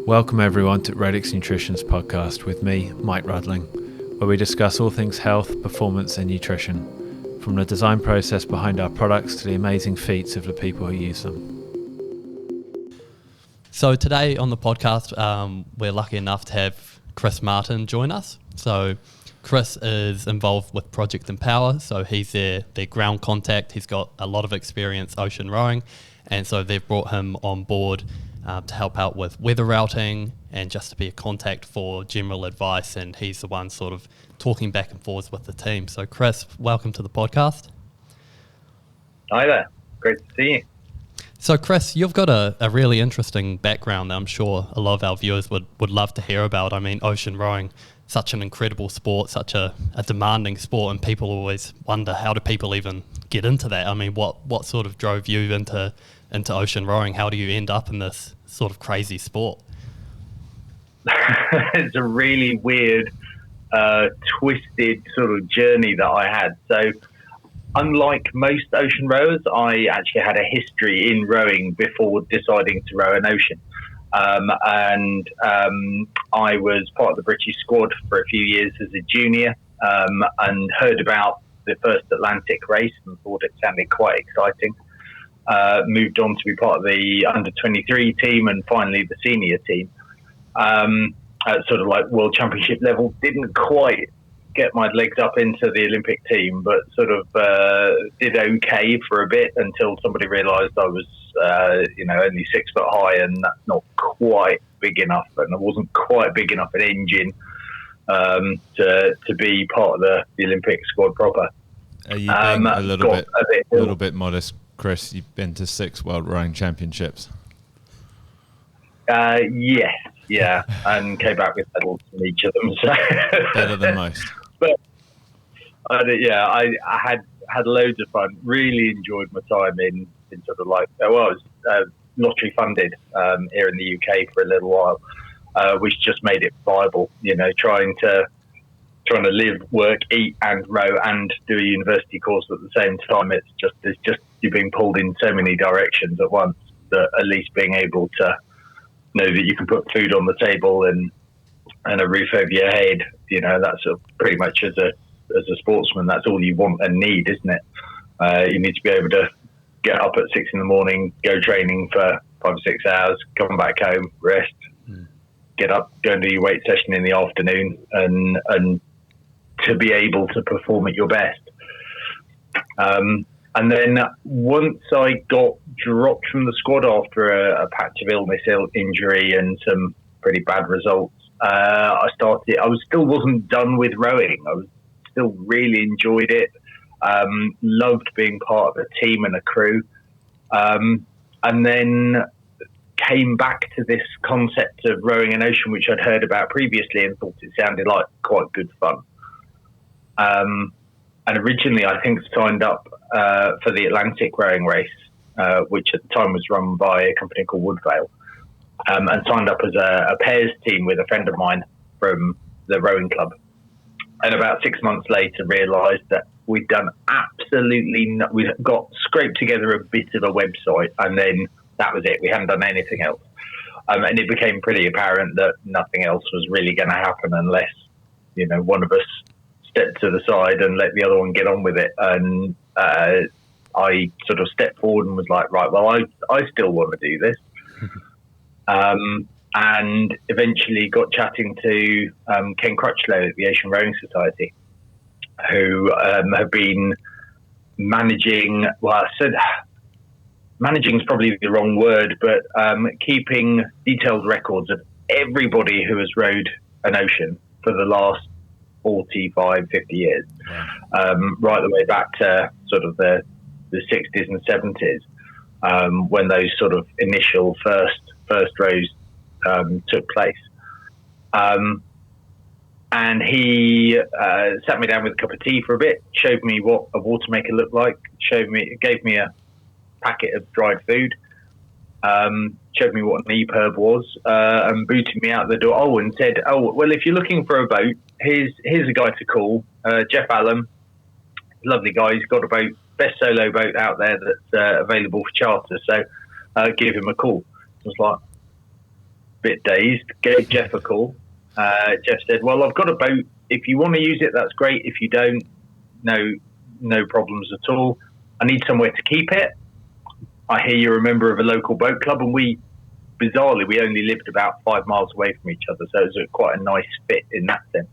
Welcome everyone to Radix Nutrition's podcast with me, Mike Rudling, where we discuss all things health, performance and nutrition, from the design process behind our products to the amazing feats of the people who use them. So today on the podcast, we're lucky enough to have Chris Martin join us. So Chris is involved with Project Empower, so he's their ground contact. He's got a lot of experience ocean rowing, and so they've brought him on board to help out with weather routing and just to be a contact for general advice, and he's the one sort of talking back and forwards with the team. So Chris, welcome to the podcast. Hi there, great to see you. So Chris, you've got a really interesting background that I'm sure a lot of our viewers would love to hear about. I mean, ocean rowing, such an incredible sport, such a demanding sport, and people always wonder, how do people even get into that? I mean, what sort of drove you into ocean rowing? How do you end up in this sort of crazy sport? It's a really weird, twisted sort of journey that I had. So unlike most ocean rowers, I actually had a history in rowing before deciding to row an ocean. And I was part of the British squad for a few years as a junior, and heard about the first Atlantic race and thought it sounded quite exciting. Moved on to be part of the under-23 team and finally the senior team. At sort of like World Championship level, didn't quite get my legs up into the Olympic team, but sort of did okay for a bit until somebody realised I was, only 6 foot high, and that's not quite big enough, and I wasn't quite big enough an engine to be part of the Olympic squad proper. Are you being a little bit modest, Chris? You've been to 6 World Rowing Championships. Yes, yeah, and came back with medals from each of them. So. Better than most. But I had loads of fun. Really enjoyed my time in sort of like, I was lottery funded here in the UK for a little while, which just made it viable. You know, trying to live, work, eat, and row, and do a university course at the same time. It's just you're being pulled in so many directions at once that at least being able to know that you can put food on the table and a roof over your head, you know, that's pretty much as a sportsman, that's all you want and need, isn't it? You need to be able to get up at 6 a.m, go training for 5 or 6 hours, come back home, rest, get up, go and do your weight session in the afternoon, and to be able to perform at your best. And then once I got dropped from the squad after a patch of illness, injury, and some pretty bad results, I still wasn't done with rowing. I was still really enjoyed it. Loved being part of a team and a crew. And then came back to this concept of rowing an ocean, which I'd heard about previously and thought it sounded like quite good fun. And originally, I think, signed up for the Atlantic rowing race, which at the time was run by a company called Woodvale, and signed up as a pairs team with a friend of mine from the rowing club. And about 6 months later, realised that we'd done absolutely we got scraped together a bit of a website, and then that was it. We hadn't done anything else. And it became pretty apparent that nothing else was really going to happen unless, you know, one of us stepped to the side and let the other one get on with it. And I sort of stepped forward and was like, right, well, I still want to do this. And eventually got chatting to Ken Crutchlow at the Ocean Rowing Society, who have been managing, well, I said managing is probably the wrong word, but keeping detailed records of everybody who has rowed an ocean for the last 45, 50 years, right the way back to sort of the 60s and 70s, when those sort of initial first rows took place. And he sat me down with a cup of tea for a bit, showed me what a water maker looked like, gave me a packet of dried food, showed me what an EPIRB was, and booted me out the door. Oh, and said, "Oh, well, if you're looking for a boat, here's a guy to call, Jeff Allen, lovely guy. He's got a boat, best solo boat out there that's available for charter. So give him a call." I was like, bit dazed, gave Jeff a call. Jeff said, well, I've got a boat. If you want to use it, that's great. If you don't, no problems at all. I need somewhere to keep it. I hear you're a member of a local boat club, and bizarrely, we only lived about 5 miles away from each other, so it was quite a nice fit in that sense.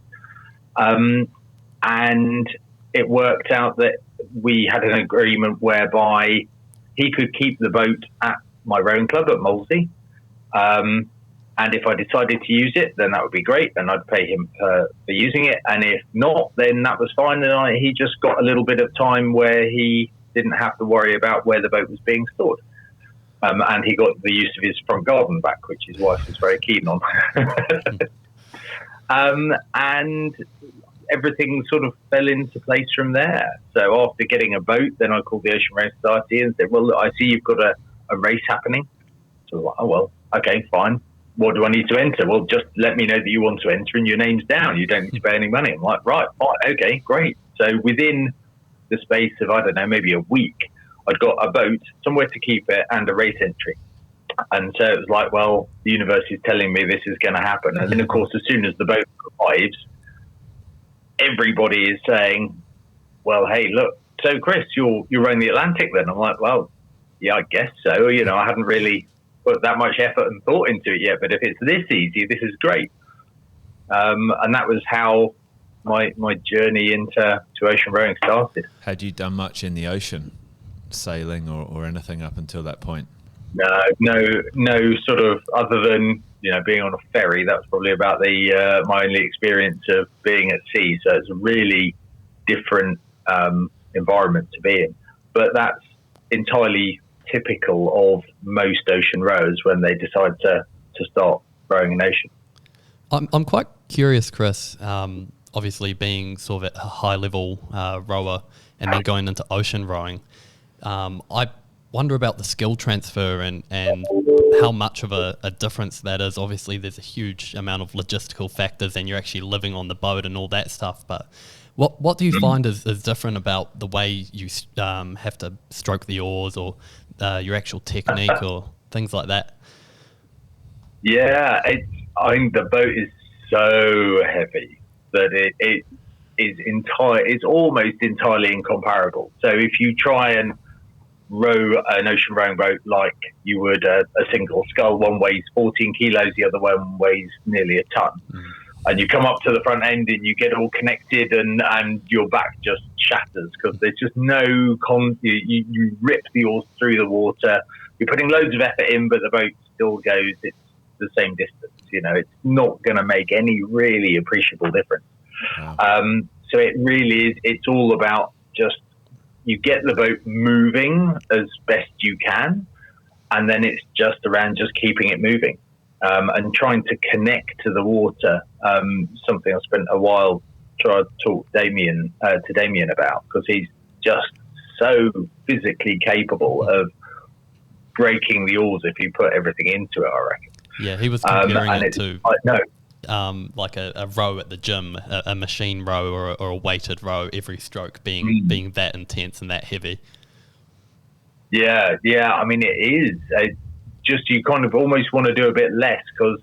And it worked out that we had an agreement whereby he could keep the boat at my rowing club at Molesey. And if I decided to use it, then that would be great, and I'd pay him for using it. And if not, then that was fine. And he just got a little bit of time where he didn't have to worry about where the boat was being stored. And he got the use of his front garden back, which his wife was very keen on. And everything sort of fell into place from there. So after getting a boat, then I called the Ocean Rowing Society and said, well, look, I see you've got a race happening. So I was like, oh, well, okay, fine. What do I need to enter? Well, just let me know that you want to enter and your name's down. You don't need to pay any money. I'm like, right, fine, okay, great. So within the space of, I don't know, maybe a week, I'd got a boat, somewhere to keep it, and a race entry. And so it was like, well, the universe is telling me this is going to happen. And then, of course, as soon as the boat arrives, everybody is saying, well, hey, look, so Chris, you're rowing the Atlantic then? I'm like, well, yeah, I guess so. I hadn't really put that much effort and thought into it yet, but if it's this easy, this is great. And that was how my journey into ocean rowing started. Had you done much in the ocean, sailing or anything up until that point? No, sort of, other than being on a ferry. That was probably about my only experience of being at sea. So it's a really different environment to be in. But that's entirely typical of most ocean rowers when they decide to start rowing in ocean. I'm quite curious, Chris. Obviously, being sort of a high level rower and then going into ocean rowing, I wonder about the skill transfer and how much of a difference that is. Obviously, there's a huge amount of logistical factors and you're actually living on the boat and all that stuff. But what do you find is different about the way you have to stroke the oars or your actual technique or things like that? Yeah, I think the boat is so heavy that it is it's almost entirely incomparable. So if you try and row an ocean rowing boat like you would a single scull, one weighs 14 kilos, the other one weighs nearly a ton. And you come up to the front end and you get all connected and your back just shatters because there's just no you rip the oars through the water. You're putting loads of effort in, but the boat still goes it's the same distance. It's not going to make any really appreciable difference. Wow. So it really is, it's all about just, you get the boat moving as best you can, and then it's just around just keeping it moving and trying to connect to the water. Something I spent a while trying to talk to Damian about, because he's just so physically capable of breaking the oars if you put everything into it, I reckon. Yeah, he was comparing it to like a row at the gym, a machine row or a weighted row, every stroke being that intense and that heavy. Yeah. I mean, it is. Just you kind of almost want to do a bit less, because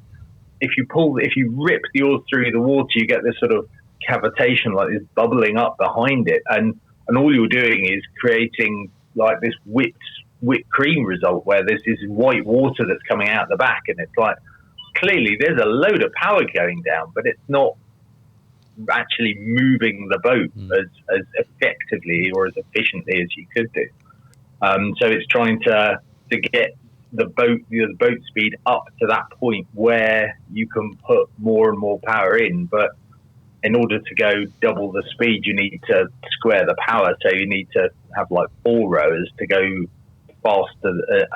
if you rip the oars through the water, you get this sort of cavitation, like this bubbling up behind it, and all you're doing is creating like this whipped cream result where there's this white water that's coming out the back, and it's like, clearly there's a load of power going down, but it's not actually moving the boat as effectively or as efficiently as you could do. So it's trying to get the boat speed up to that point where you can put more and more power in. But in order to go double the speed, you need to square the power. So you need to have like 4 rowers to go faster,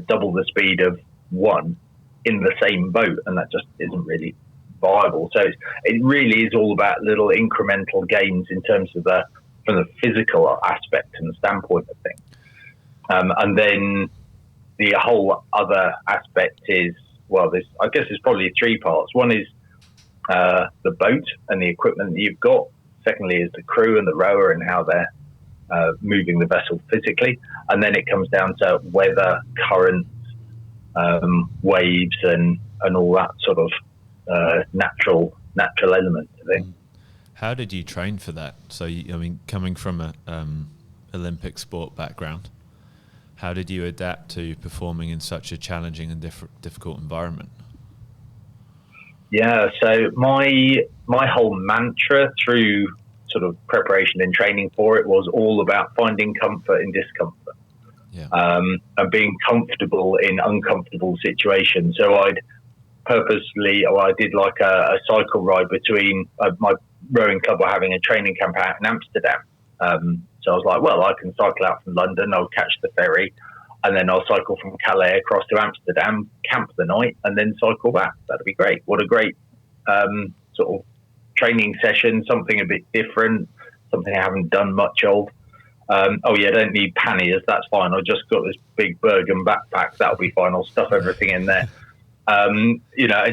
double the speed of one in the same boat, and that just isn't really viable. So it really is all about little incremental gains in terms of from the physical aspect and the standpoint of things. And then the whole other aspect is, well, I guess there's probably 3 parts. One is the boat and the equipment that you've got. Secondly is the crew and the rower and how they're moving the vessel physically. And then it comes down to weather, currents, waves and and all that sort of natural element to things. How did you train for that? So, coming from a Olympic sport background, how did you adapt to performing in such a challenging and difficult environment? Yeah, so my whole mantra through sort of preparation and training for it was all about finding comfort in discomfort, and being comfortable in uncomfortable situations. So I did like a cycle ride between my rowing club were having a training camp out in Amsterdam. So I was like, well, I can cycle out from London, I'll catch the ferry, and then I'll cycle from Calais across to Amsterdam, camp the night, and then cycle back. That'd be great. What a great sort of training session, something a bit different, something I haven't done much of. I don't need panniers, that's fine. I've just got this big Bergen backpack, that'll be fine. I'll stuff everything in there. And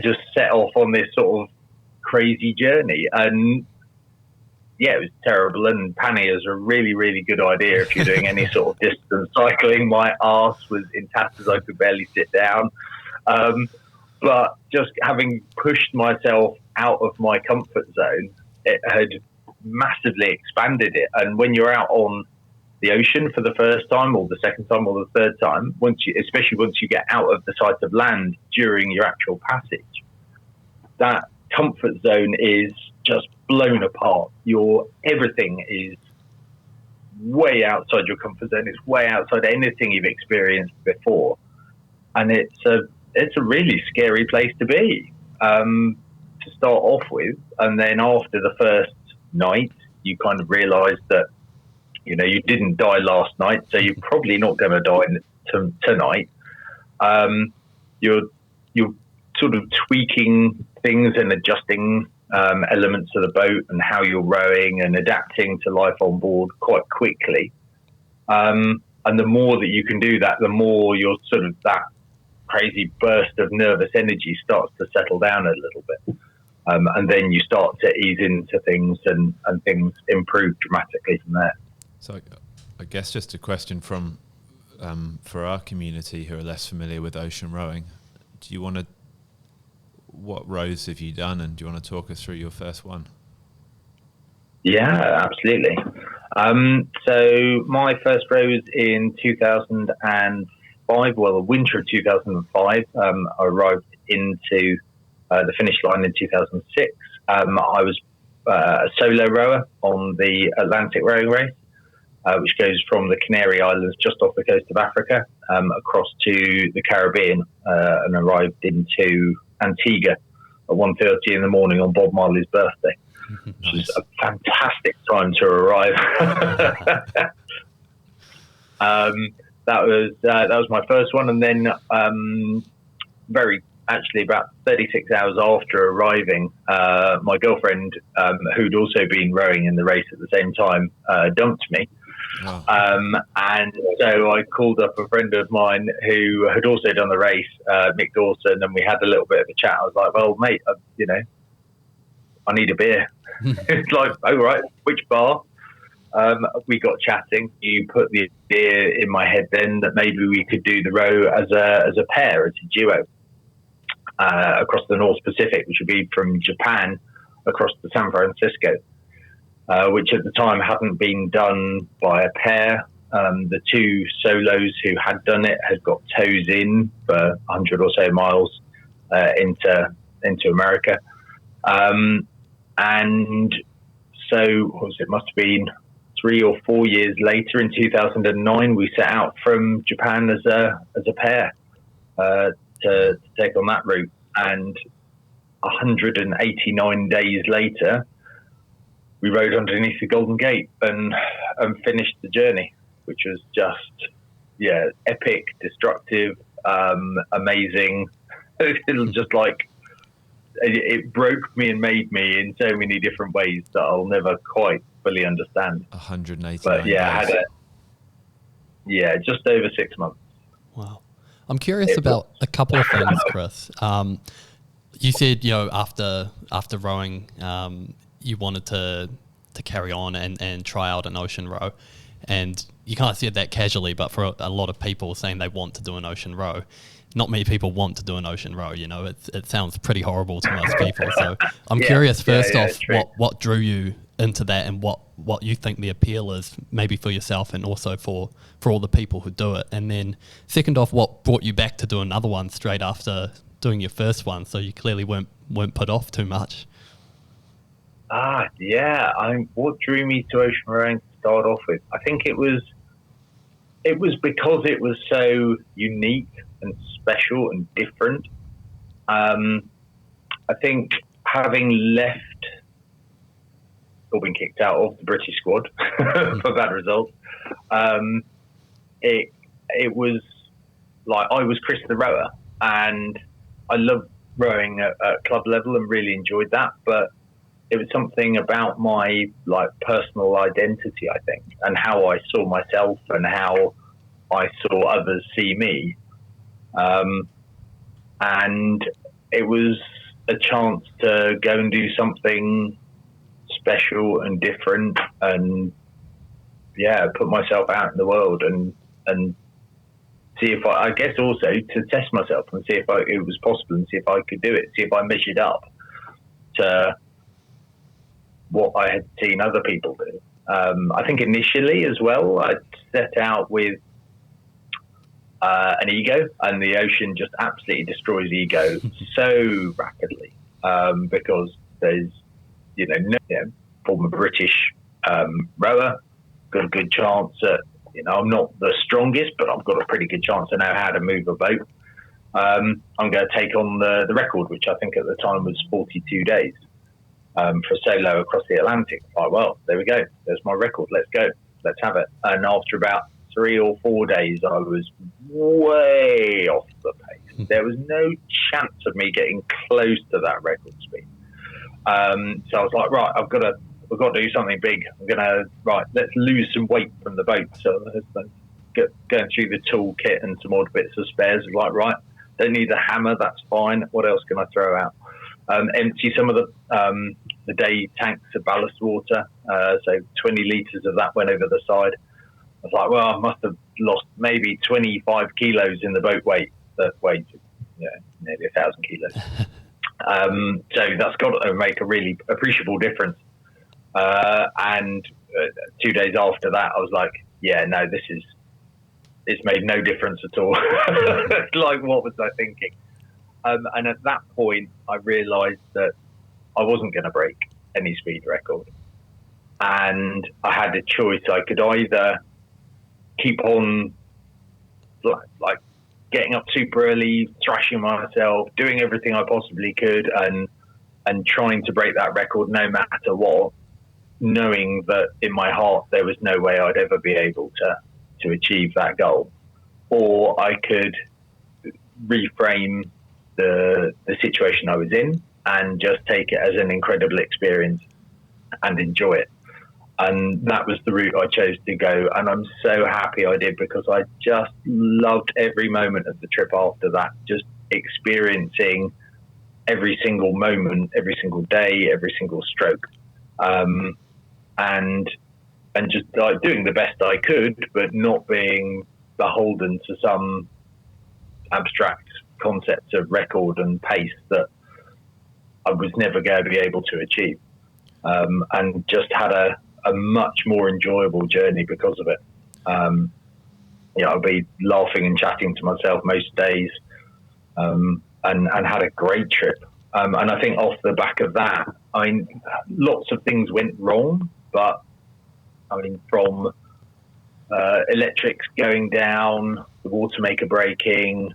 just set off on this sort of crazy journey. And yeah, it was terrible. And panniers are a really, really good idea if you're doing any sort of distance cycling. My arse was in tatters, I could barely sit down. But just having pushed myself out of my comfort zone, it had massively expanded it. And when you're out on the ocean for the first time or the second time or the third time, especially once you get out of the sight of land during your actual passage, that comfort zone is just blown apart. Everything is way outside your comfort zone. It's way outside anything you've experienced before, and it's a really scary place to be to start off with. And then after the first night, you kind of realise that you didn't die last night, so you're probably not going to die tonight. You're sort of tweaking things and adjusting elements of the boat and how you're rowing and adapting to life on board quite quickly. And the more that you can do that, the more you're sort of that crazy burst of nervous energy starts to settle down a little bit. And then you start to ease into things and things improve dramatically from there. So I guess just a question from for our community who are less familiar with ocean rowing. What rows have you done, and do you want to talk us through your first one? Yeah, absolutely. So my first row was in 2005, well, the winter of 2005. I arrived into the finish line in 2006. I was a solo rower on the Atlantic rowing race, which goes from the Canary Islands just off the coast of Africa across to the Caribbean, and arrived into Antigua at 1:30 in the morning on Bob Marley's birthday. Nice. Which is a fantastic time to arrive. That was my first one, and then about 36 hours after arriving, my girlfriend, who'd also been rowing in the race at the same time, dumped me. Oh. And so I called up a friend of mine who had also done the race, Mick Dawson, and we had a little bit of a chat. I was like, well, mate, I need a beer. It's like, oh, right, which bar? We got chatting. You put the idea in my head then that maybe we could do the row as a pair, as a duo, across the North Pacific, which would be from Japan across to San Francisco. Which at the time hadn't been done by a pair. The two solos who had done it had got tows in for 100 or so miles into America. And so it must have been 3 or 4 years later, in 2009, we set out from Japan as a pair to take on that route. And 189 days later, we rode underneath the Golden Gate and finished the journey, which was just, epic, destructive, amazing. Just like, it broke me and made me in so many different ways that I'll never quite fully understand. 189 but yeah, days. Just over 6 months. Wow. I'm curious about a couple of things, Chris. You said, after rowing, you wanted to carry on and try out an ocean row, and you kind of said that casually, but for a lot of people saying they want to do an ocean row, not many people want to do an ocean row. You know, it sounds pretty horrible to most people. So I'm Yeah, curious, first off, true. what drew you into that, and what you think the appeal is, maybe for yourself and also for all the people who do it. And then second off, what brought you back to do another one straight after doing your first one? So you clearly weren't put off too much. What drew me to ocean rowing to start off with? I think it was because it was so unique and special and different. I think having left or been kicked out of the British squad for bad results, it was like I was Chris the rower, and I loved rowing at club level and really enjoyed that, but it was something about my like personal identity, I think, and how I saw myself and how I saw others see me. And it was a chance to go and do something special and different, and put myself out in the world and see if I guess also to test myself and see if it was possible and see if I could do it, see if I measured up to what I had seen other people do. I think initially as well, I set out with an ego, and the ocean just absolutely destroys ego so rapidly, because there's, former British rower, got a good chance at, I'm not the strongest, but I've got a pretty good chance to know how to move a boat. I'm going to take on the record, which I think at the time was 42 days. For solo across the Atlantic. Like, well, there we go. There's my record. Let's go. Let's have it. And after about 3 or 4 days, I was way off the pace. There was no chance of me getting close to that record speed. So I was like, right, we've got to do something big. Let's lose some weight from the boat. So going through the toolkit and some odd bits of spares. Like, right, don't need a hammer. That's fine. What else can I throw out? Empty some of the day tanks of ballast water, so 20 litres of that went over the side. I was like, well, I must have lost maybe 25 kilos in the boat weight, that weighed nearly 1,000 kilos. So that's got to make a really appreciable difference. And 2 days after that, I was like, it's made no difference at all. Like, what was I thinking? And at that point, I realised that I wasn't going to break any speed record. And I had a choice. I could either keep on like getting up super early, thrashing myself, doing everything I possibly could, and trying to break that record no matter what, knowing that in my heart there was no way I'd ever be able to achieve that goal. Or I could reframe the situation I was in and just take it as an incredible experience and enjoy it. And that was the route I chose to go, and I'm so happy I did, because I just loved every moment of the trip after that, just experiencing every single moment, every single day, every single stroke, and just like doing the best I could, but not being beholden to some abstract concepts of record and pace that I was never going to be able to achieve, and just had a much more enjoyable journey because of it. I'll be laughing and chatting to myself most days, and had a great trip. And I think off the back of that, lots of things went wrong, but from electrics going down, the water maker breaking,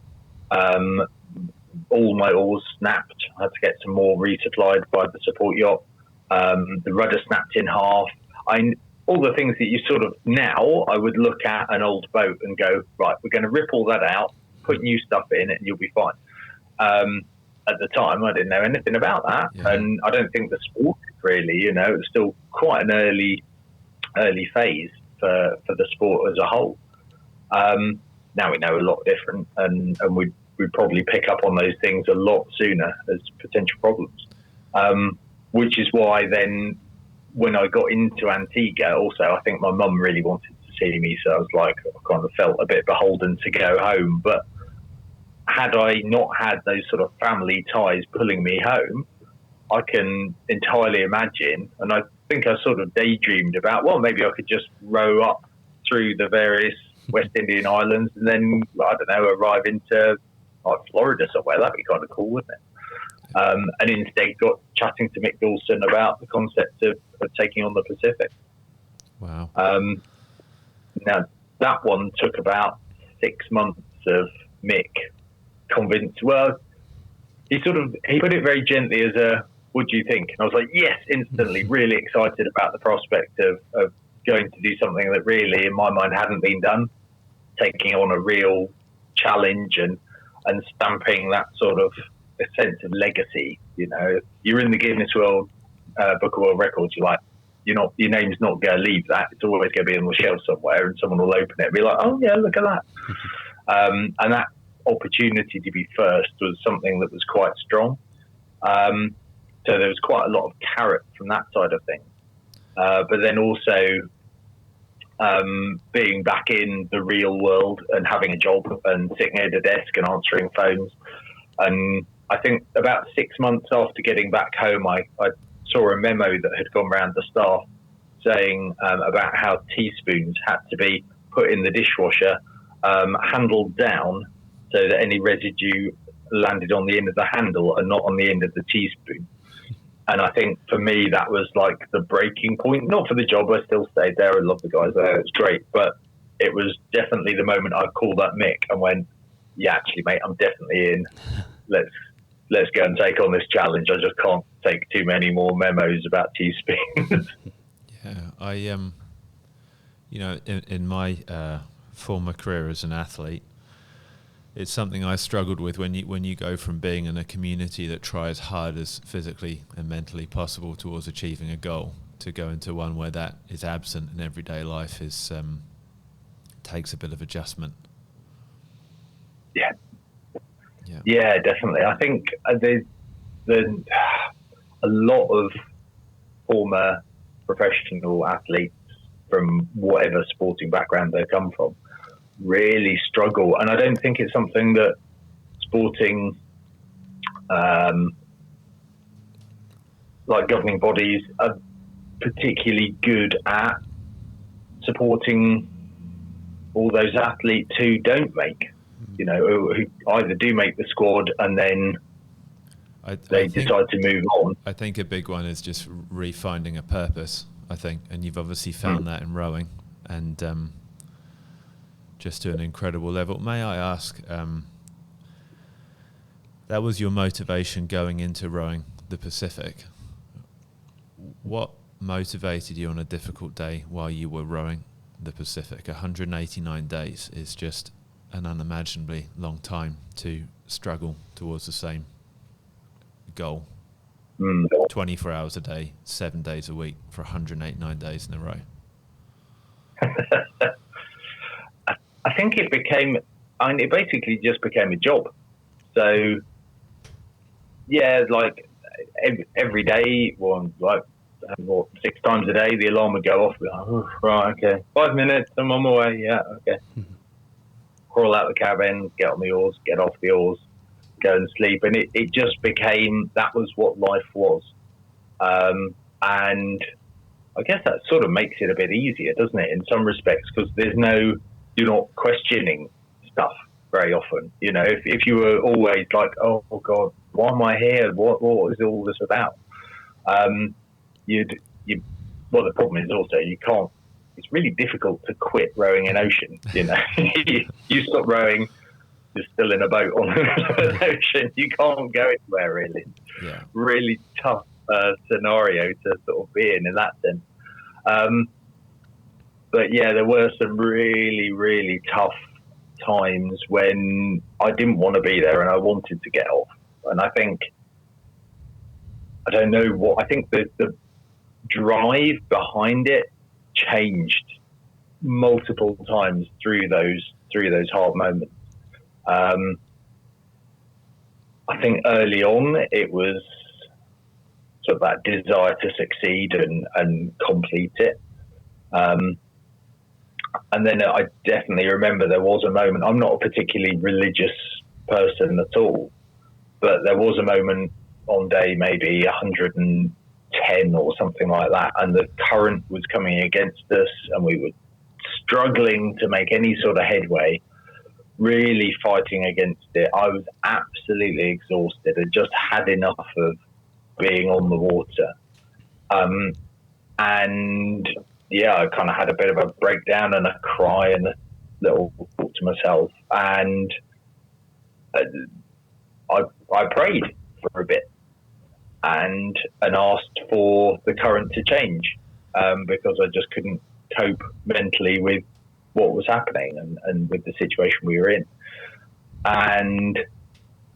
all my oars snapped. I had to get some more resupplied by the support yacht. The rudder snapped in half. All the things that you sort of now, I would look at an old boat and go, right, we're going to rip all that out, put new stuff in it, and you'll be fine. At the time, I didn't know anything about that, and I don't think the sport really. It was still quite an early phase for the sport as a whole. Now we know a lot different, and we'd probably pick up on those things a lot sooner as potential problems. Which is why then, when I got into Antigua, also I think my mum really wanted to see me, so I was like, I kind of felt a bit beholden to go home, but had I not had those sort of family ties pulling me home, I can entirely imagine, and I think I sort of daydreamed about, well, maybe I could just row up through the various West Indian islands and then, I don't know, arrive into like Florida somewhere. That'd be kind of cool, wouldn't it? And instead got chatting to Mick Dawson about the concept of taking on the Pacific. Wow. Now, that one took about 6 months of Mick convinced. Well, he put it very gently as a, what do you think? And I was like, yes, instantly, really excited about the prospect of going to do something that really, in my mind, hadn't been done, taking on a real challenge and stamping that sort of a sense of legacy. You know, you're in the Guinness World Book of World Records. You're like, your name's not going to leave that. It's always going to be on the shelf somewhere, and someone will open it and be like, oh yeah, look at that. And that opportunity to be first was something that was quite strong. So there was quite a lot of carrot from that side of things. But then also being back in the real world and having a job and sitting at a desk and answering phones. And I think about 6 months after getting back home, I saw a memo that had gone around the staff saying about how teaspoons had to be put in the dishwasher, handled down so that any residue landed on the end of the handle and not on the end of the teaspoon. And I think for me, that was like the breaking point. Not for the job, I still stayed there. I love the guys there. It's great. But it was definitely the moment I called up Mick and went, yeah, actually, mate, I'm definitely in. Let's go and take on this challenge. I just can't take too many more memos about teaspoons. Yeah, I in my former career as an athlete, it's something I struggled with when you go from being in a community that tries hard as physically and mentally possible towards achieving a goal to go into one where that is absent in everyday life is takes a bit of adjustment. Yeah, definitely. I think there's a lot of former professional athletes from whatever sporting background they come from really struggle, and I don't think it's something that sporting like governing bodies are particularly good at supporting all those athletes who don't make, who either do make the squad and then they decide to move on. I think a big one is just refinding a purpose, I think, and you've obviously found that in rowing, and just to an incredible level. May I ask, that was your motivation going into rowing the Pacific. What motivated you on a difficult day while you were rowing the Pacific? 189 days is just an unimaginably long time to struggle towards the same goal. 24 hours a day, 7 days a week for 189 days in a row. I think it basically just became a job. So, yeah, like every day, 6 times a day, the alarm would go off. Like, oh, right, okay, 5 minutes, I'm on my way. Yeah, okay. Crawl out the cabin, get on the oars, get off the oars, go and sleep. And it just became, that was what life was. And I guess that sort of makes it a bit easier, doesn't it, in some respects, because you're not questioning stuff very often. If you were always like, oh God, why am I here? What is all this about? Well, the problem is also you can't. It's really difficult to quit rowing in ocean. You stop rowing, you're still in a boat on the ocean. You can't go anywhere really. Yeah. Really tough scenario to sort of be in that sense. But yeah, there were some really, really tough times when I didn't want to be there and I wanted to get off. And I think, I don't know what, I think the drive behind it changed multiple times through those hard moments. I think early on it was sort of that desire to succeed and complete it. And then I definitely remember there was a moment, I'm not a particularly religious person at all. But there was a moment on day maybe 110 or something like that, and the current was coming against us, and we were struggling to make any sort of headway, really fighting against it. I was absolutely exhausted. I just had enough of being on the water. And yeah, I kind of had a bit of a breakdown and a cry and a little thought to myself. And I prayed for a bit and asked for the current to change, because I just couldn't cope mentally with what was happening and with the situation we were in. And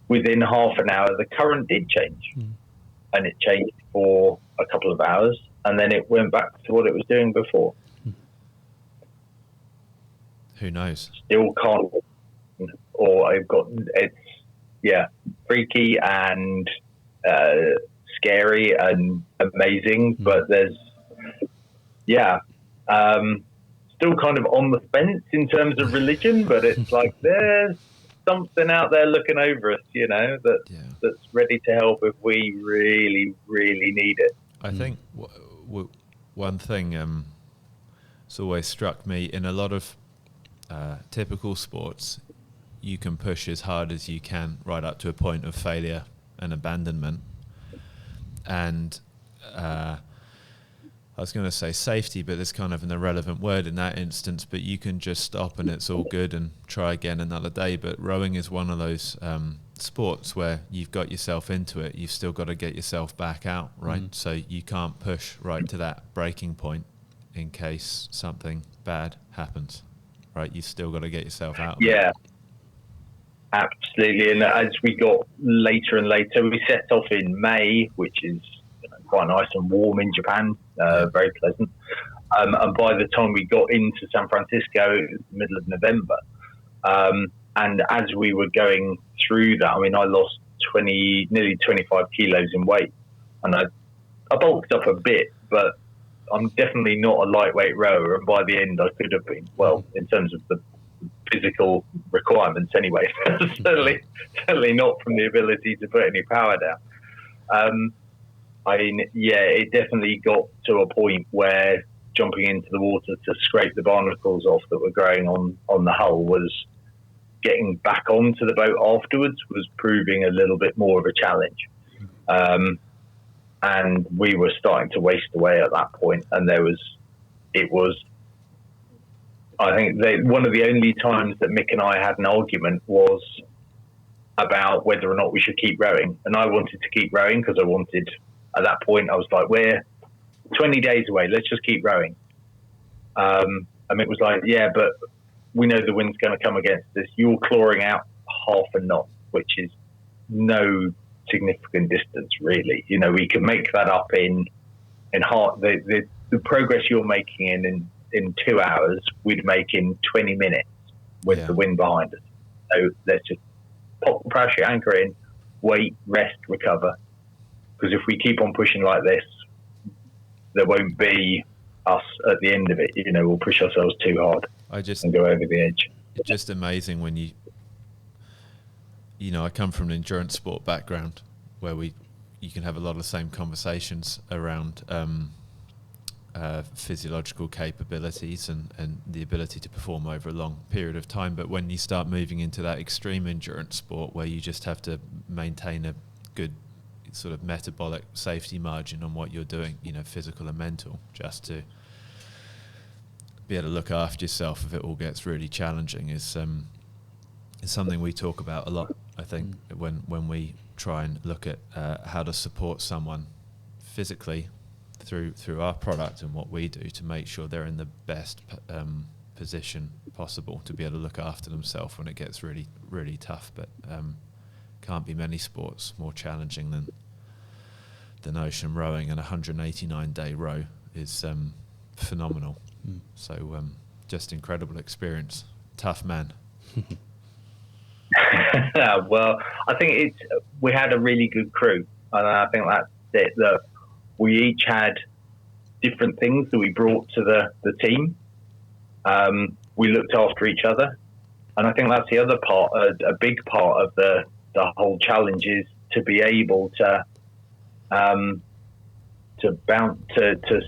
within half an hour, the current did change. And it changed for a couple of hours, and then it went back to what it was doing before. Who knows? Still can't, or I've got, it's, yeah, freaky and scary and amazing, but there's, still kind of on the fence in terms of religion, but it's like there's something out there looking over us, that's ready to help if we really, really need it. I think one thing it's always struck me in a lot of typical sports, you can push as hard as you can right up to a point of failure and abandonment. And I was going to say safety, but it's kind of an irrelevant word in that instance, but you can just stop and it's all good and try again another day. But rowing is one of those sports where you've got yourself into it, you've still got to get yourself back out, right? So you can't push right to that breaking point in case something bad happens, right? You've still got to get yourself out. Yeah, absolutely. And as we got later and later, we set off in May, which is quite nice and warm in Japan, very pleasant. And by the time we got into San Francisco, it was the middle of November. And as we were going through that, I mean, I lost nearly 25 kilos in weight. And I bulked up a bit, but I'm definitely not a lightweight rower. And by the end, I could have been, well, in terms of the physical requirements anyway, certainly not from the ability to put any power down. I mean, it definitely got to a point where jumping into the water to scrape the barnacles off that were growing on the hull was getting back onto the boat afterwards was proving a little bit more of a challenge. And we were starting to waste away at that point. And I think one of the only times that Mick and I had an argument was about whether or not we should keep rowing. And I wanted to keep rowing because at that point, I was like, we're 20 days away. Let's just keep rowing. And Mick was like, yeah, but we know the wind's going to come against us. You're clawing out half a knot, which is no significant distance, really. We can make that up in half. The progress you're making in 2 hours, we'd make in 20 minutes with the wind behind us. So let's just pop the parachute anchor in, wait, rest, recover. Because if we keep on pushing like this, there won't be us at the end of it. We'll push ourselves too hard and go over the edge. It's just amazing when I come from an endurance sport background where you can have a lot of the same conversations around physiological capabilities and the ability to perform over a long period of time. But when you start moving into that extreme endurance sport where you just have to maintain a good sort of metabolic safety margin on what you're doing, physical and mental, just to be able to look after yourself if it all gets really challenging is something we talk about a lot, I think, when we try and look at how to support someone physically through our product and what we do to make sure they're in the best position possible to be able to look after themselves when it gets really, really tough. But can't be many sports more challenging than ocean rowing, and a 189-day row is phenomenal. So just incredible experience. Tough man. Well, I think we had a really good crew, and I think that's it. That we each had different things that we brought to the team. We looked after each other. And I think that's the other part, a big part of the whole challenge is to be able to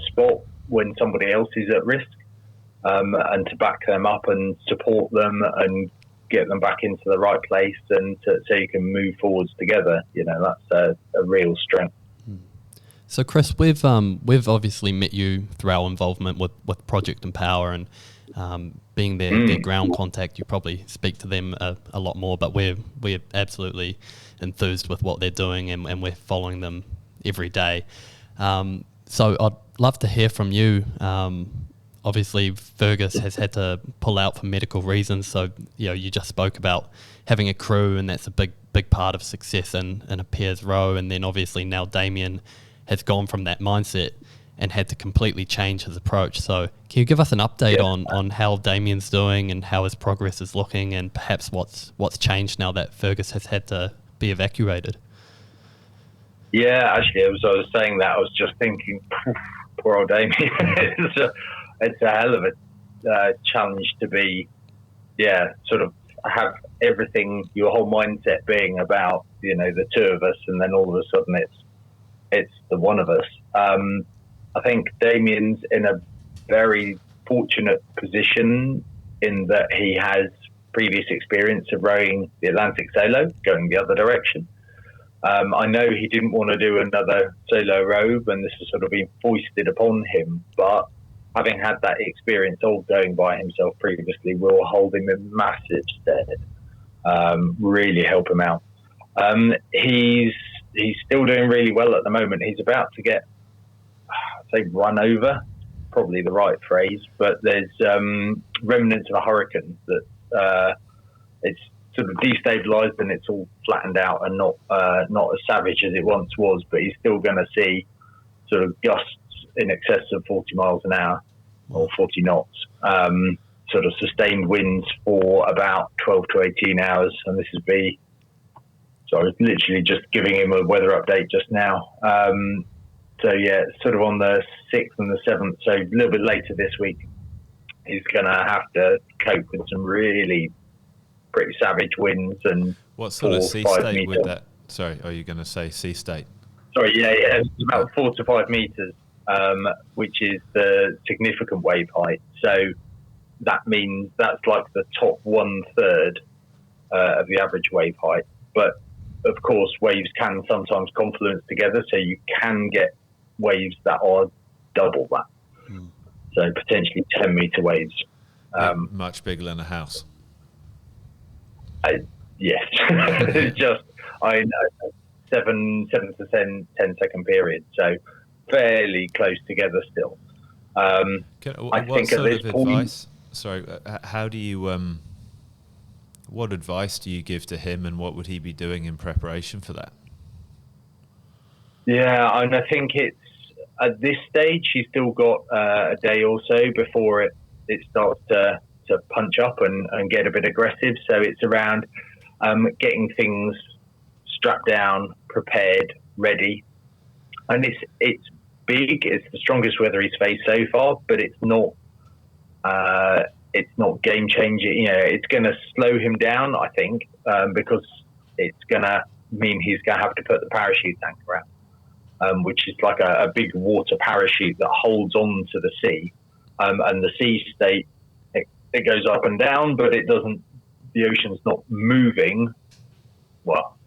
spot when somebody else is at risk, and to back them up and support them and get them back into the right place, and so you can move forwards together. That's a real strength. So Chris, we've obviously met you through our involvement with Project Empower, and being their ground contact, you probably speak to them a lot more, but we're absolutely enthused with what they're doing, and we're following them every day. So I'd love to hear from you. Obviously, Fergus has had to pull out for medical reasons, so you just spoke about having a crew, and that's a big part of success in a pairs row. And then obviously now Damian has gone from that mindset and had to completely change his approach. So can you give us an update on how Damian's doing and how his progress is looking, and perhaps what's changed now that Fergus has had to be evacuated? Yeah, actually, as I was saying that, I was just thinking, poor old Damian. It's a hell of a challenge to be, sort of have everything, your whole mindset being about, the two of us, and then all of a sudden it's the one of us. I think Damian's in a very fortunate position in that he has previous experience of rowing the Atlantic solo, going the other direction. I know he didn't want to do another solo row, and this has sort of been foisted upon him, but having had that experience of going by himself previously will hold him in massive stead, really help him out. He's still doing really well at the moment. He's about to get, I'd say, run over, probably the right phrase, but there's remnants of a hurricane that it's sort of destabilised, and it's all flattened out and not as savage as it once was, but he's still going to see sort of gusts in excess of 40 miles an hour or 40 knots, sort of sustained winds for about 12 to 18 hours. And this is so I was literally just giving him a weather update just now. Sort of on the 6th and the 7th, so a little bit later this week, he's going to have to cope with some really pretty savage winds. And what sort of sea state with that? Sorry, are you going to say sea state? Sorry, it's about 4 to 5 meters, which is the significant wave height. So that means that's like the top 1/3 of the average wave height. But of course, waves can sometimes confluence together, so you can get waves that are double that. So potentially 10-meter waves. Much bigger than a house. Yes, it's just, I know, 7 to 10-second period, so fairly close together still. I think at this point, sorry, how do you, what advice do you give to him, and what would he be doing in preparation for that? Yeah, and I think it's, at this stage, he's still got a day or so before it starts to punch up and get a bit aggressive. So it's around getting things strapped down, prepared, ready. And it's big. It's the strongest weather he's faced so far, but it's not game changing. It's going to slow him down, I think, because it's going to mean he's going to have to put the parachute anchor out, which is like a big water parachute that holds on to the sea. And the sea state, it goes up and down, but it doesn't, the ocean's not moving. Well,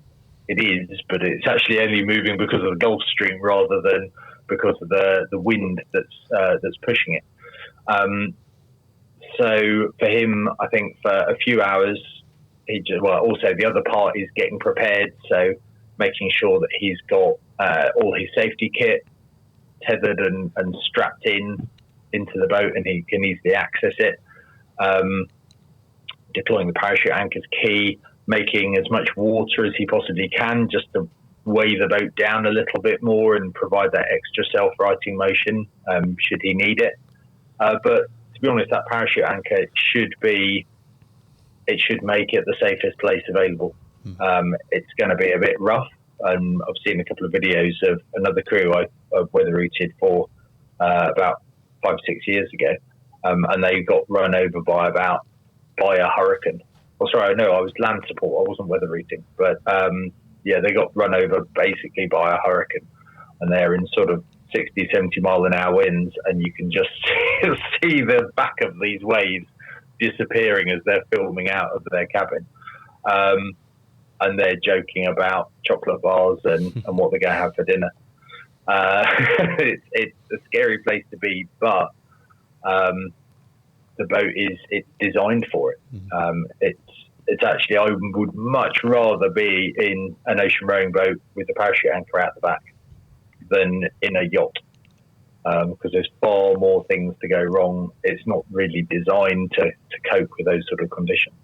it is, but it's actually only moving because of the Gulf Stream rather than because of the wind that's pushing it. So for him, I think for a few hours, also the other part is getting prepared. So making sure that he's got all his safety kit tethered and strapped into the boat, and he can easily access it. Deploying the parachute anchor is key. Making as much water as he possibly can, just to weigh the boat down a little bit more and provide that extra self-righting motion should he need it. But to be honest, that parachute anchor should make it the safest place available. It's going to be a bit rough, and I've seen a couple of videos of another crew I've weather routed for about 5 or 6 years ago, and they got run over by a hurricane. Oh, sorry, no, I was land support. I wasn't weather routing. But yeah, they got run over basically by a hurricane, and they're in sort of 60, 70 mile an hour winds, and you can just see the back of these waves disappearing as they're filming out of their cabin. And they're joking about chocolate bars and what they're going to have for dinner. It's a scary place to be, but the boat it's designed for it. It's actually, I would much rather be in an ocean rowing boat with a parachute anchor out the back than in a yacht, because there's far more things to go wrong. It's not really designed to cope with those sort of conditions.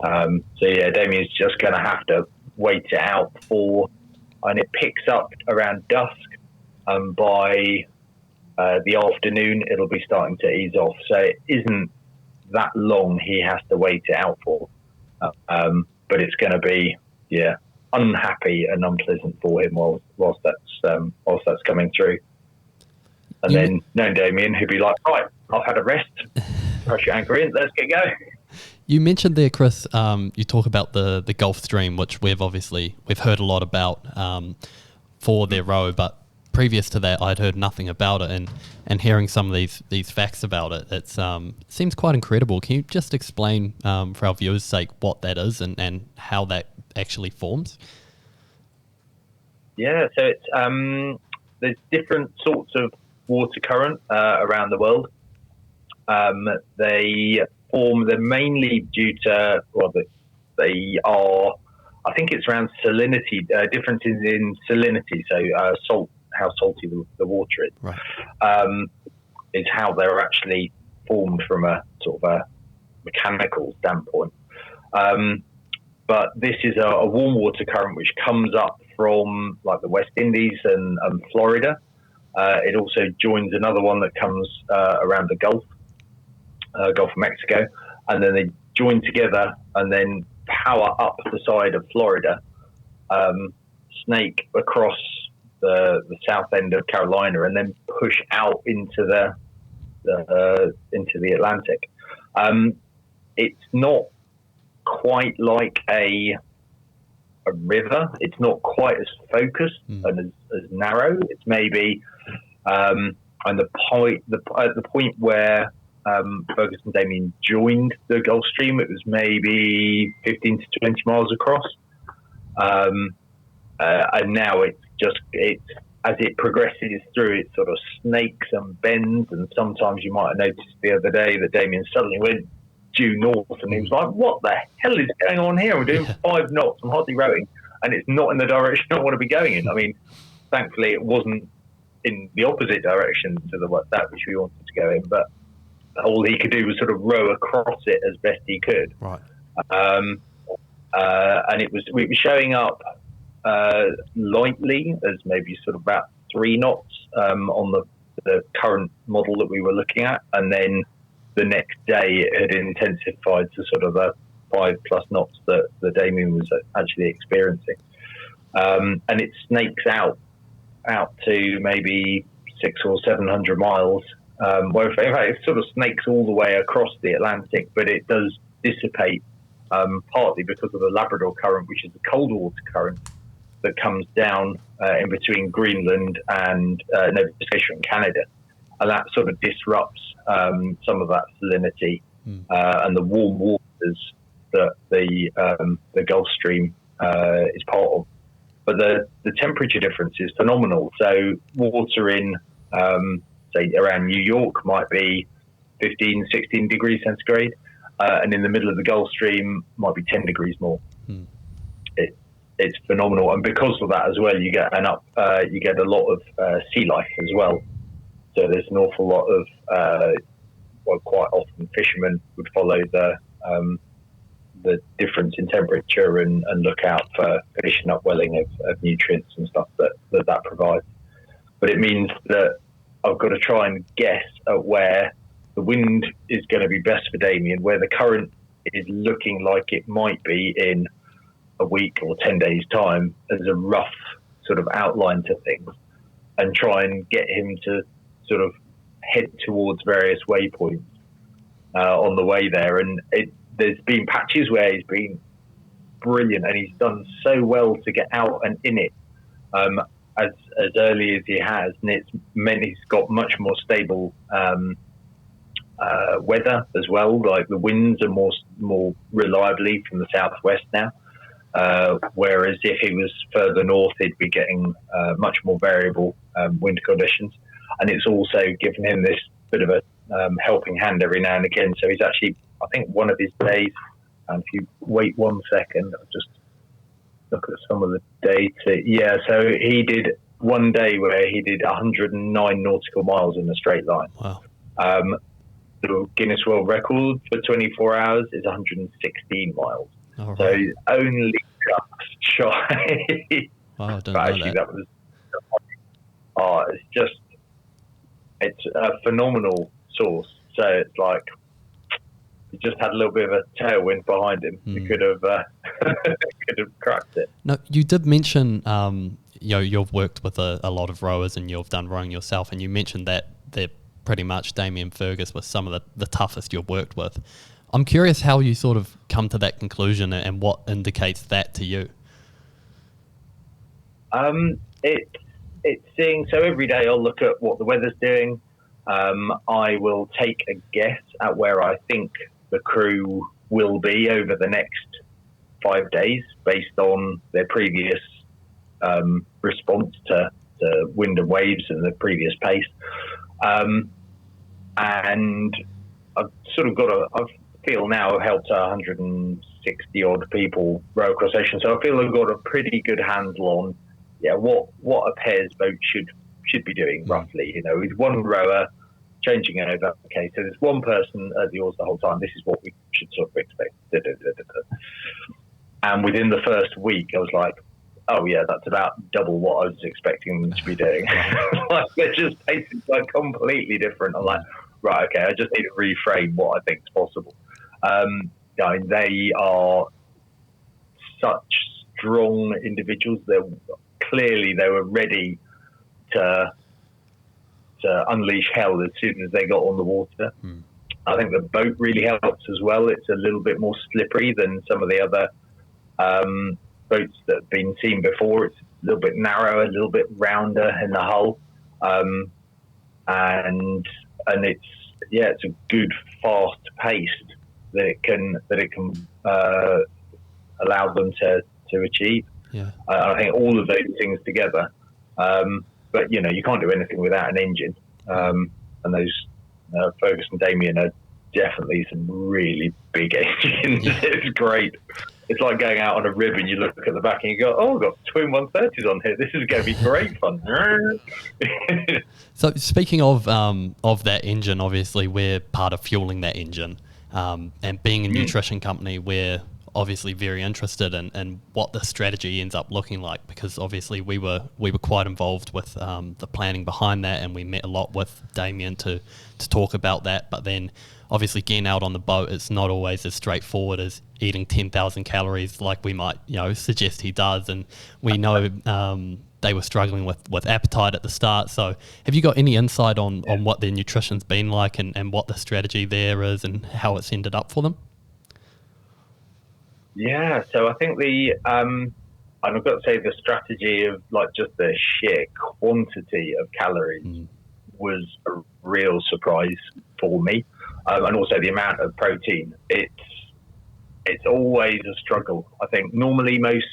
So yeah, Damian's just going to have to wait it out and it picks up around dusk, and by the afternoon it'll be starting to ease off. So it isn't that long he has to wait it out for, but it's going to be unhappy and unpleasant for him whilst that's coming through. And then knowing Damian, he'd be like, right, I've had a rest, press your anchor in, let's get going. You mentioned there, Chris, you talk about the Gulf Stream, which we've heard a lot about for their row, but previous to that I'd heard nothing about it, and hearing some of these facts about it, it seems quite incredible. Can you just explain, for our viewers' sake, what that is and how that actually forms? Yeah, so it's there's different sorts of water current around the world. They're mainly due to, they are, I think it's around salinity, differences in salinity, so salt, how salty the water is, right. Is how they're actually formed from a sort of a mechanical standpoint. But this is a warm water current which comes up from like the West Indies and Florida. It also joins another one that comes around the Gulf of Mexico, and then they join together and then power up the side of Florida, snake across the south end of Carolina, and then push out into the Atlantic. It's not quite like a river. It's not quite as focused and as narrow. It's maybe and the point where Fergus and Damian joined the Gulf Stream, it was maybe 15 to 20 miles across, and now it's as it progresses through, it sort of snakes and bends, and sometimes you might have noticed the other day that Damian suddenly went due north, and he was like, what the hell is going on here? We're doing 5 knots, I'm hardly rowing, and it's not in the direction I want to be going in. I mean, thankfully it wasn't in the opposite direction to that which we wanted to go in, but all he could do was sort of row across it as best he could. Right. And we were showing up lightly as maybe sort of about 3 knots on the current model that we were looking at, and then the next day it had intensified to sort of the 5+ knots that the Damian was actually experiencing, and it snakes out to maybe 600 or 700 miles. Where in fact it sort of snakes all the way across the Atlantic, but it does dissipate partly because of the Labrador current, which is the cold water current that comes down in between Greenland and Nova Scotia and Canada, and that sort of disrupts some of that salinity and the warm waters that the Gulf Stream is part of. But the temperature difference is phenomenal. So water in say around New York might be 15, 16 degrees centigrade, and in the middle of the Gulf Stream might be 10 degrees more. It's phenomenal, and because of that as well, you get you get a lot of sea life as well. So there's an awful lot of quite often fishermen would follow the difference in temperature and look out for fish and upwelling of nutrients and stuff that provides. But it means that I've got to try and guess at where the wind is going to be best for Damian, where the current is looking like it might be in a week or 10 days' time, as a rough sort of outline to things, and try and get him to sort of head towards various waypoints on the way there. And there's been patches where he's been brilliant, and he's done so well to get out and in it as early as he has, and it's meant he's got much more stable weather as well. Like the winds are more reliably from the southwest now, whereas if he was further north, he'd be getting much more variable wind conditions. And it's also given him this bit of a helping hand every now and again. So he's actually, I think, one of his days. And if you wait 1 second, I'll just look at some of the data. Yeah, so he did one day where he did 109 nautical miles in a straight line. Wow. The Guinness World Record for 24 hours is 116 miles. All right. So he's only just shy. Wow, I didn't But know actually, that. it's a phenomenal source. So it's like he just had a little bit of a tailwind behind him. He could have cracked it. No, you did mention, you've worked with a lot of rowers and you've done rowing yourself, and you mentioned that they're pretty much Damian Fergus was some of the toughest you've worked with. I'm curious how you sort of come to that conclusion and what indicates that to you. It's seeing, so every day I'll look at what the weather's doing. I will take a guess at where I think the crew will be over the next 5 days based on their previous response to wind and waves and the previous pace. And I've sort of I feel now I've helped 160 odd people row across ocean. So I feel I've got a pretty good handle on, what a pair's boat should be doing roughly, with one rower changing over. Okay, so there's one person at the oars the whole time. This is what we should sort of expect. And within the first week, I was like, oh yeah, that's about double what I was expecting them to be doing. Like, they're just basically like completely different. I'm like, right, okay, I just need to reframe what I think is possible. They are such strong individuals. They were ready to unleash hell as soon as they got on the water. I think the boat really helps as well. It's a little bit more slippery than some of the other boats that have been seen before. It's a little bit narrower, a little bit rounder in the hull, and it's a good fast pace that it can allow them to achieve. Yeah, I think all of those things together. But you can't do anything without an engine. And those Fergus and Damian are definitely some really big engines. Yeah. It's great. It's like going out on a rib and you look at the back and you go, oh, I've got twin 130s on here. This is going to be great fun. So speaking of that engine, obviously we're part of fueling that engine, and being a nutrition company, we're obviously very interested in what the strategy ends up looking like, because obviously we were quite involved with the planning behind that, and we met a lot with Damian to talk about that. But then obviously getting out on the boat, it's not always as straightforward as eating 10,000 calories like we might suggest he does, and we know they were struggling with appetite at the start. So have you got any insight on what their nutrition's been like and what the strategy there is and how it's ended up for them? Yeah, so I think and I've got to say the strategy of like just the sheer quantity of calories was a real surprise for me, and also the amount of protein. It's always a struggle. I think normally most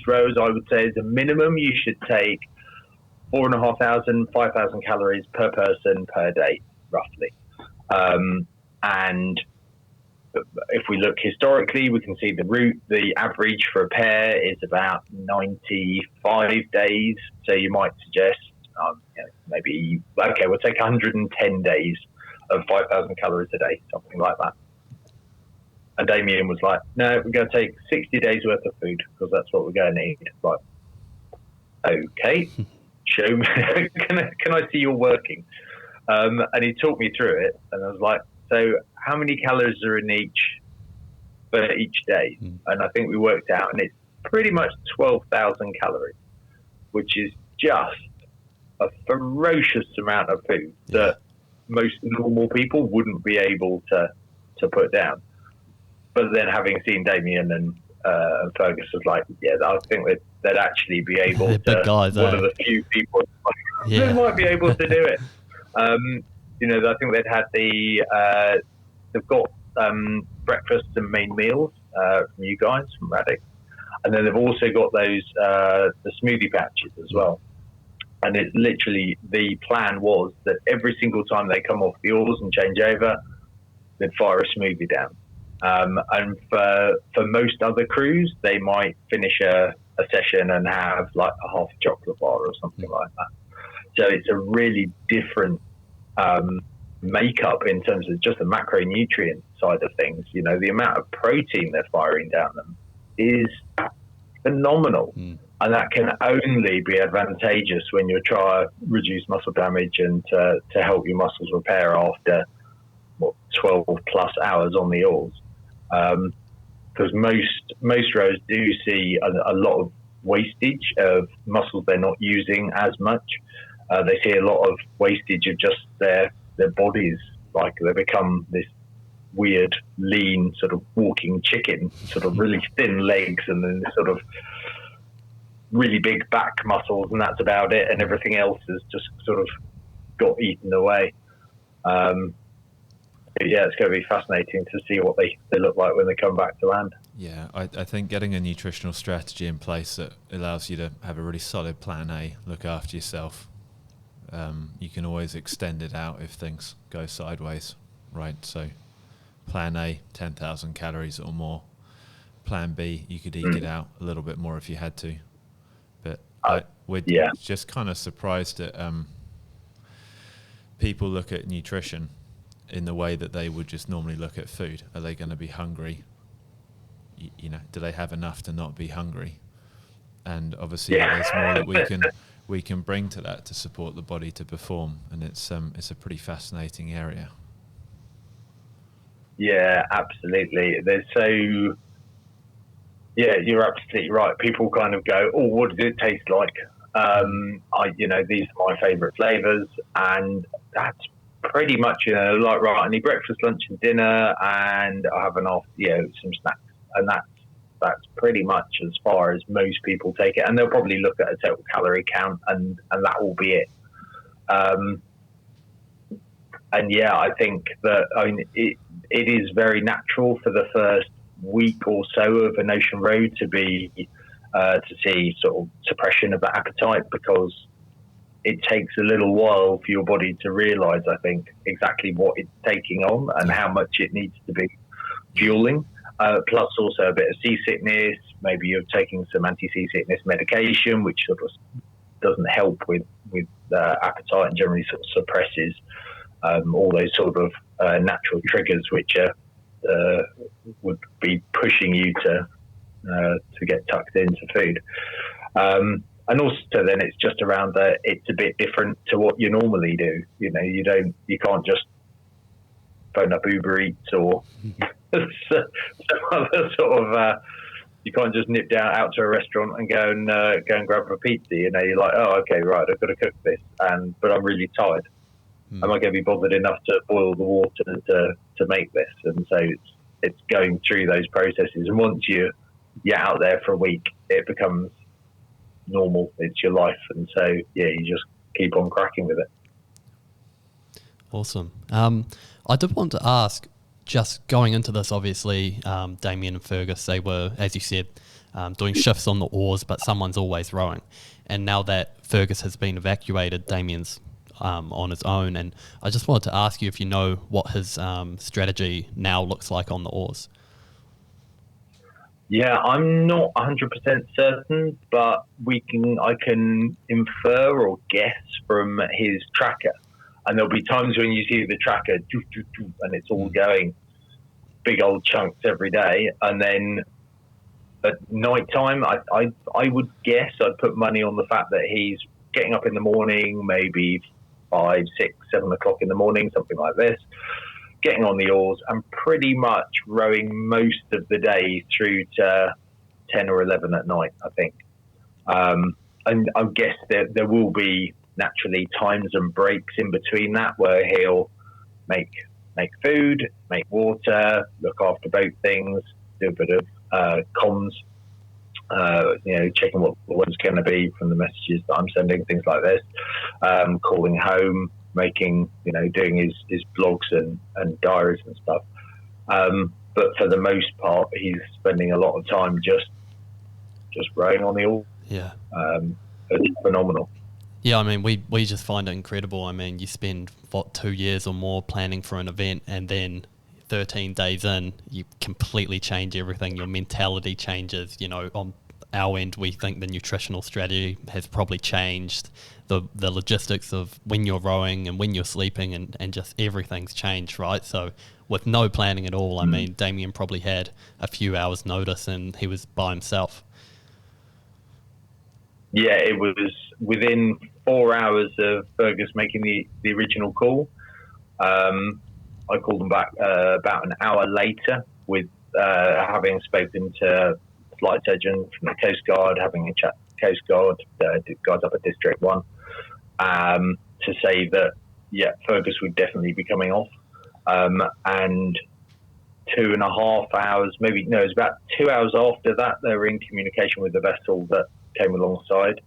rowers, I would say, as a minimum, you should take 4,500, 5,000 calories per person per day, roughly. And if we look historically, we can see the average for a pair is about 95 days. So you might suggest maybe, okay, we'll take 110 days of 5,000 calories a day, something like that. And Damian was like, no, we're going to take 60 days worth of food because that's what we're going to eat. Like, okay, show me, can I see you're working? And he talked me through it, and I was like, so how many calories are in each day? And I think we worked out, and it's pretty much 12,000 calories, which is just a ferocious amount of food that most normal people wouldn't be able to put down. but then having seen Damian and Fergus was like, yeah, I think they'd actually be able They're to. big guys, One of the few people that might be able to do it. I think they'd had they've got breakfast and main meals from you guys from Radix, and then they've also got those the smoothie patches as well. And it's literally, the plan was that every single time they come off the oars and change over, they'd fire a smoothie down. And for most other crews, they might finish a session and have like a half a chocolate bar or something like that. So it's a really different makeup in terms of just the macronutrient side of things. You know, the amount of protein they're firing down them is phenomenal. And that can only be advantageous when you're trying to reduce muscle damage and to help your muscles repair after 12 plus hours on the oars. Because most rowers do see a lot of wastage of muscles they're not using as much. They see a lot of wastage of just their bodies, like they become this weird, lean, sort of walking chicken, sort of really thin legs and then this sort of really big back muscles, and that's about it, and everything else has just sort of got eaten away. Yeah, it's going to be fascinating to see what they look like when they come back to land. Yeah, I think getting a nutritional strategy in place that allows you to have a really solid plan A, look after yourself. You can always extend it out if things go sideways, right? So plan A, 10,000 calories or more. Plan B, you could eke it out a little bit more if you had to. But we're just kind of surprised at people look at nutrition in the way that they would just normally look at food. Are they going to be hungry? You know, do they have enough to not be hungry? And obviously there's more that we can bring to that to support the body to perform, and it's a pretty fascinating area. Yeah, absolutely. You're absolutely right. People kind of go, "Oh, what does it taste like?" These are my favourite flavours, and that's pretty much, like, right, I need breakfast, lunch, and dinner, and I have some snacks, and that's pretty much as far as most people take it. And they'll probably look at a total calorie count, and that will be it. I think that it is very natural for the first week or so of an ocean road to see sort of suppression of the appetite, because it takes a little while for your body to realize, I think, exactly what it's taking on and how much it needs to be fueling. Plus also a bit of seasickness. Maybe you're taking some anti-seasickness medication, which sort of doesn't help with appetite and generally sort of suppresses all those sort of natural triggers which would be pushing you to get tucked into food. And also then it's just around that it's a bit different to what you normally do. You know, you can't just phone up Uber Eats or some other sort of, you can't just nip out to a restaurant and go and grab a pizza. You know, you're like, oh, okay, right, I've got to cook this, but I'm really tired. Am I going to be bothered enough to boil the water to make this? And so it's going through those processes. And once you're out there for a week, it becomes normal. It's your life. And so, you just keep on cracking with it. Awesome. I did want to ask, just going into this, obviously, Damian and Fergus, they were, as you said, doing shifts on the oars, but someone's always rowing. And now that Fergus has been evacuated, Damian's on his own, and I just wanted to ask you if you know what his strategy now looks like on the oars. Yeah, I'm not 100% certain, but I can infer or guess from his tracker. And there'll be times when you see the tracker and it's all going big old chunks every day, and then at night time, I would guess, I'd put money on the fact that he's getting up in the morning, maybe 5, 6, 7 o'clock in the morning, something like this, getting on the oars and pretty much rowing most of the day through to 10 or 11 at night, I think. And I guess there will be naturally times and breaks in between that where he'll make make food, make water, look after boat things, do a bit of comms, checking what the weather's going to be from the messages that I'm sending, things like this, calling home, making, doing his blogs and diaries and stuff. But for the most part, he's spending a lot of time just rowing on the Oars. Yeah. It's phenomenal. Yeah, I mean, we just find it incredible. I mean, you spend, 2 years or more planning for an event, and then 13 days in, you completely change everything. Your mentality changes. On our end, we think the nutritional strategy has probably changed. The logistics of when you're rowing and when you're sleeping and just everything's changed, right? So with no planning at all, I mean, Damian probably had a few hours notice and he was by himself. Yeah, it was within 4 hours of Fergus making the original call. I called them back about an hour later with having spoken to flight surgeon from the Coast Guard, having a chat with the Coast Guard, guys up at District 1, to say that, Fergus would definitely be coming off. And 2.5 hours, it was about 2 hours after that, they were in communication with the vessel that came alongside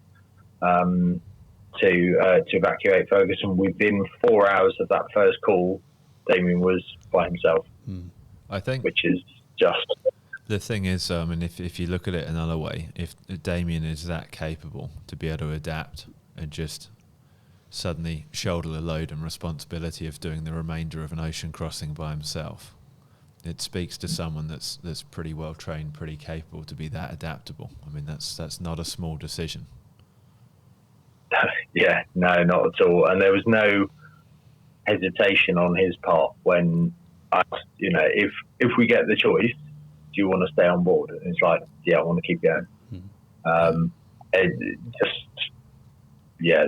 to evacuate Fergus, and within 4 hours of that first call, Damian was by himself. I think, which is just the thing is, if you look at it another way, if Damian is that capable to be able to adapt and just suddenly shoulder the load and responsibility of doing the remainder of an ocean crossing by himself, it speaks to someone that's pretty well trained, pretty capable to be that adaptable. I mean, that's not a small decision. Yeah, no, not at all. And there was no hesitation on his part when asked, if we get the choice, do you want to stay on board? And it's like, yeah, I want to keep going.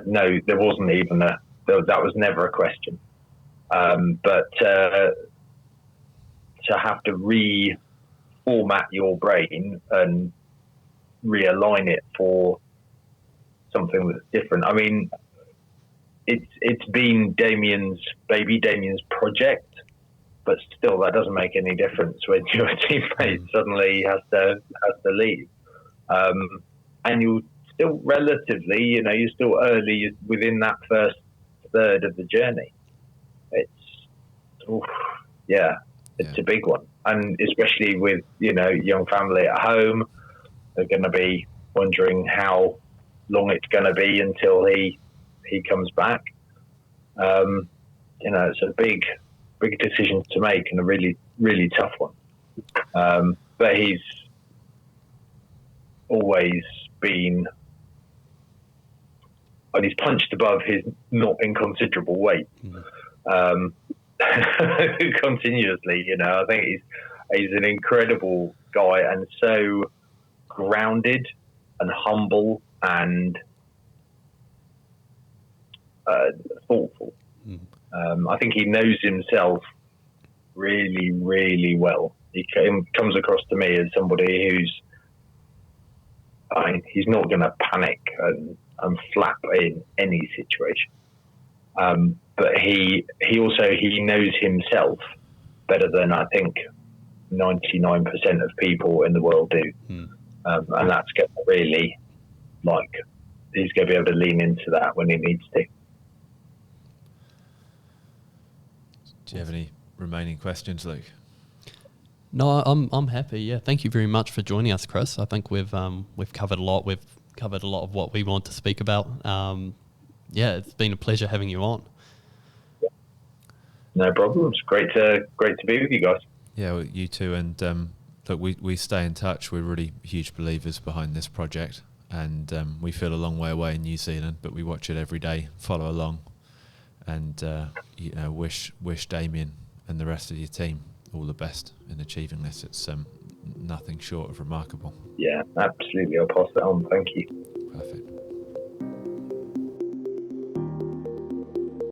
No, there wasn't even that was never a question. But to have to reformat your brain and realign it for something that's different. I mean, it's been Damian's project, but still that doesn't make any difference when your teammate suddenly has to leave. And you're still relatively, you're still early within that first third of the journey. It's a big one. And especially with, young family at home, they're going to be wondering how long it's going to be until he comes back. It's a big decision to make and a really, really tough one. But he's always been, and he's punched above his not inconsiderable weight. Continuously, I think he's an incredible guy and so grounded and humble and thoughtful. I think he knows himself really, really well. He comes across to me as somebody who's, he's not going to panic and flap in any situation. But he knows himself better than I think 99% of people in the world do. And that's going to really, he's going to be able to lean into that when he needs to. Do you have any remaining questions, Luke? No, I'm happy. Yeah, thank you very much for joining us, Chris. I think we've covered a lot. We've covered a lot of what we want to speak about. It's been a pleasure having you on. No problems. Great to be with you guys. Yeah, well, you too. And look, we stay in touch. We're really huge believers behind this project, and we feel a long way away in New Zealand, but we watch it every day, follow along, and wish Damian and the rest of your team all the best in achieving this. It's nothing short of remarkable. Yeah, absolutely. I'll pass that on. Thank you. Perfect.